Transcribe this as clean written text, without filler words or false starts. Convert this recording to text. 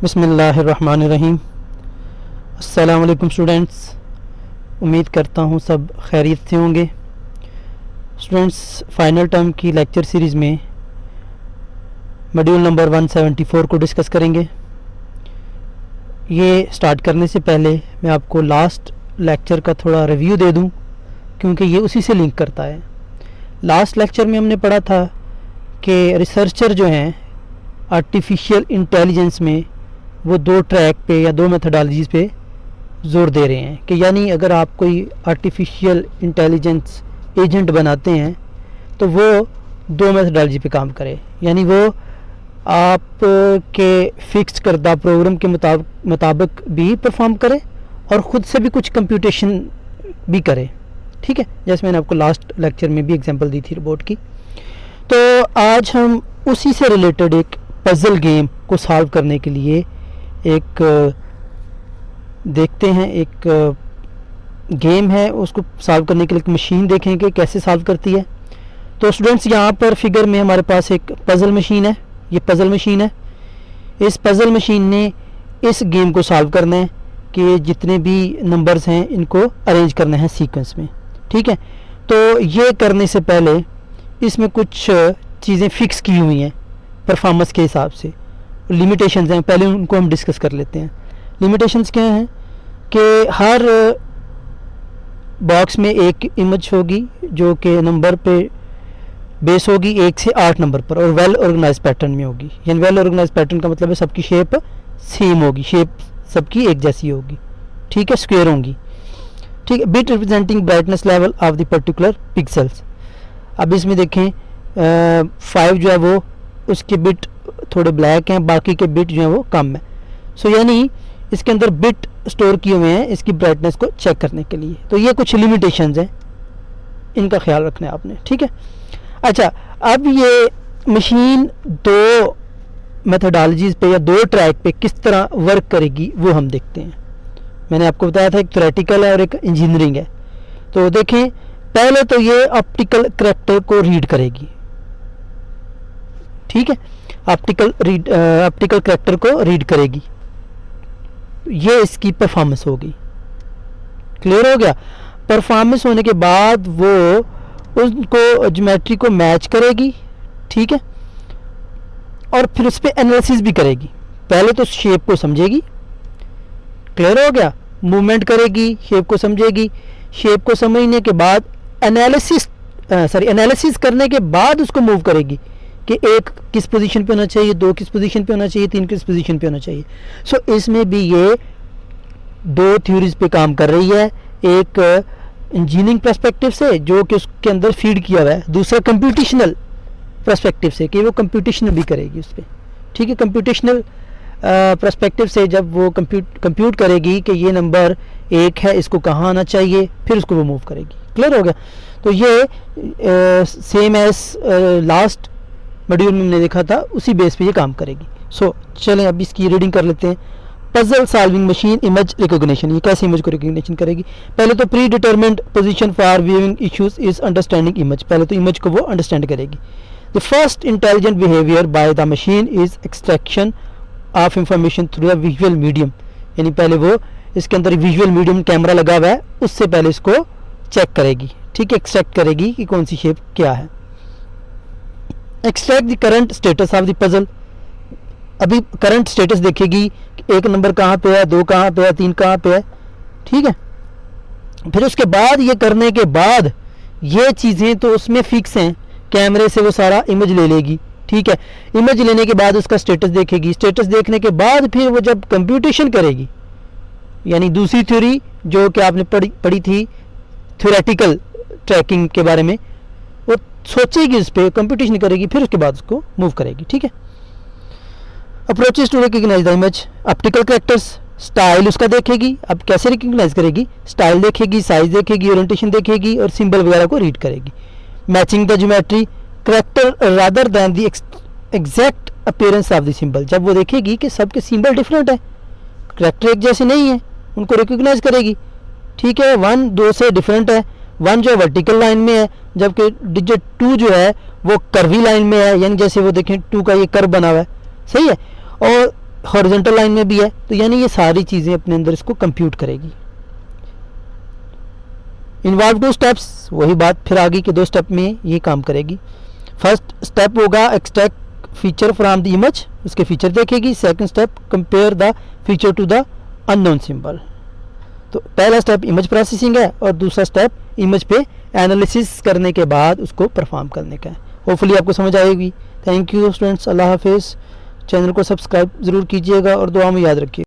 बिस्मिल्लाहिर्रहमानिर्रहीम। अस्सलाम वालेकुम स्टूडेंट्स, उम्मीद करता हूँ सब खैरियत से होंगे। स्टूडेंट्स, फाइनल टर्म की लेक्चर सीरीज़ में मॉड्यूल नंबर 174 को डिस्कस करेंगे। ये स्टार्ट करने से पहले मैं आपको लास्ट लेक्चर का थोड़ा रिव्यू दे दूँ, क्योंकि ये उसी से लिंक करता है। लास्ट लेक्चर में हमने पढ़ा था कि रिसर्चर जो हैं आर्टिफिशियल इंटेलिजेंस में वो दो ट्रैक पे या दो मेथडोलॉजीज़ पे ज़ोर दे रहे हैं कि यानी अगर आप कोई आर्टिफिशियल इंटेलिजेंस एजेंट बनाते हैं तो वो दो मेथडोलॉजी पे काम करे, यानी वो आप के फिक्स करदा प्रोग्राम के मुताबिक भी परफॉर्म करे और ख़ुद से भी कुछ कंप्यूटेशन भी करे। ठीक है, जैसे मैंने आपको लास्ट लेक्चर में भी एग्जांपल दी थी रोबोट की। तो आज हम उसी से रिलेटेड एक पज़ल गेम को सॉल्व करने के लिए एक देखते हैं। एक गेम है, उसको सॉल्व करने के लिए एक मशीन देखेंगे कैसे सॉल्व करती है। तो स्टूडेंट्स, यहाँ पर फिगर में हमारे पास एक पज़ल मशीन है। ये पज़ल मशीन है। इस पज़ल मशीन ने इस गेम को सॉल्व करना है कि जितने भी नंबर्स हैं इनको अरेंज करना है सीक्वेंस में। ठीक है, तो ये करने से पहले इसमें कुछ चीज़ें फ़िक्स की हुई हैं परफॉर्मेंस के हिसाब से। लिमिटेशंस हैं, पहले उनको हम डिस्कस कर लेते हैं। लिमिटेशंस क्या हैं कि हर बॉक्स में एक इमेज होगी जो कि नंबर पे बेस होगी 1 से 8 नंबर पर, और वेल ऑर्गेनाइज पैटर्न में होगी। यानी वेल ऑर्गेनाइज पैटर्न का मतलब है सबकी शेप सेम होगी, शेप सबकी एक जैसी होगी। ठीक है, स्क्वायर होंगी। ठीक है, bit representing brightness level of the particular pixels. अब इसमें देखें 5 जो है वो उसके बिट थोड़े ब्लैक हैं, बाकी के बिट जो हैं वो कम है। सो यानी इसके अंदर बिट स्टोर किए हुए हैं इसकी ब्राइटनेस को चेक करने के लिए। तो ये कुछ लिमिटेशंस हैं, इनका ख्याल रखना है आपने। ठीक है, अच्छा, अब ये मशीन दो मेथडोलॉजीज़ पे या दो ट्रैक पे किस तरह वर्क करेगी वो हम देखते हैं। मैंने आपको बताया था एक थ्योरेटिकल है और एक इंजीनियरिंग है। तो देखें, पहले तो ये ऑप्टिकल करैक्टर को रीड करेगी। ठीक है, ऑप्टिकल करैक्टर को रीड करेगी। ये इसकी परफॉर्मेंस होगी। क्लियर हो गया। परफॉर्मेंस होने के बाद वो उसको ज्योमेट्री को मैच करेगी। ठीक है, और फिर उस पर एनालिसिस भी करेगी। पहले तो शेप को समझेगी। क्लियर हो गया। मूवमेंट करेगी, शेप को समझेगी। शेप को समझने के बाद एनालिसिस करने के बाद उसको मूव करेगी कि एक किस पोजीशन पे होना चाहिए, दो किस पोजीशन पे होना चाहिए, तीन किस पोजीशन पे होना चाहिए। सो इसमें भी ये दो थ्योरीज पे काम कर रही है। एक इंजीनियरिंग पर्सपेक्टिव से जो कि उसके अंदर फीड किया हुआ है, दूसरा कंप्यूटेशनल पर्सपेक्टिव से कि वो कंप्यूटेशनल भी करेगी उस पर। ठीक है, कंप्यूटेशनल पर्सपेक्टिव से जब वो कंप्यूट करेगी कि ये नंबर 1 है, इसको कहाँ आना चाहिए, फिर उसको वो मूव करेगी। क्लियर हो गया। तो ये सेम एज लास्ट मॉड्यूल में हमने देखा था, उसी बेस पे ये काम करेगी। सो चलें अब इसकी रीडिंग कर लेते हैं। Puzzle solving machine image recognition. ये कैसे इमेज को रिकॉग्निशन करेगी? पहले तो pre determined position for viewing issues is understanding image. पहले तो इमेज को वो अंडरस्टैंड करेगी। The first intelligent behaviour by the machine is extraction of information through the visual medium. यानी पहले वो इसके अंदर विजुअल मीडियम कैमरा लगा हुआ है, उससे पहले इसको चेक करेगी। ठीक है, एक्सट्रैक्ट करेगी कि कौन सी शेप क्या है। Extract the current status of the puzzle. अभी करंट स्टेटस देखेगी कि एक नंबर कहाँ पे है, 2 कहाँ पे है, 3 कहाँ पे है। ठीक है, फिर उसके बाद ये करने के बाद ये चीज़ें तो उसमें फिक्स हैं, कैमरे से वो सारा इमेज ले लेगी। ठीक है, इमेज लेने के बाद उसका स्टेटस देखेगी। स्टेटस देखने के बाद फिर वो जब कंप्यूटेशन करेगी, यानी दूसरी थ्योरी जो कि आपने पढ़ी थी थ्योरेटिकल ट्रैकिंग के बारे में, वो सोचेगी, उस पर कंप्यूटेशन करेगी, फिर उसके बाद उसको मूव करेगी। ठीक है, approaches to recognize the image. Optical characters, style उसका देखेगी। अब कैसे रिकॉग्नाइज करेगी? स्टाइल देखेगी, साइज देखेगी, ओरिएंटेशन देखेगी और सिंबल वगैरह को रीड करेगी। Matching the geometry character rather than the exact appearance of the symbol. जब वो देखेगी कि सबके सिंबल डिफरेंट है, करैक्टर एक जैसे नहीं है, उनको रिकॉग्नाइज करेगी। ठीक है, 1 2 से डिफरेंट है। 1 जो है वर्टिकल लाइन में है, जबकि डिजिट 2 जो है वो कर्वी लाइन में है। यानी जैसे वो देखें 2 का ये कर्व बना हुआ है, सही है। और हॉरिजॉन्टल लाइन में भी है, तो यानी ये सारी चीज़ें अपने अंदर इसको कंप्यूट करेगी। इन्वॉल्व 2 स्टेप्स, वही बात फिर आगे के 2 स्टेप में ये काम करेगी। फर्स्ट स्टेप होगा extract feature from the image, उसके फीचर देखेगी। Second step compare the feature to the unknown symbol. तो पहला स्टेप इमेज प्रोसेसिंग है और दूसरा स्टेप इमेज पे एनालिसिस करने के बाद उसको परफॉर्म करने का है। होपफुली आपको समझ आएगी। थैंक यू स्टूडेंट्स, अल्लाह हाफिज़। चैनल को सब्सक्राइब ज़रूर कीजिएगा और दुआ में याद रखिए।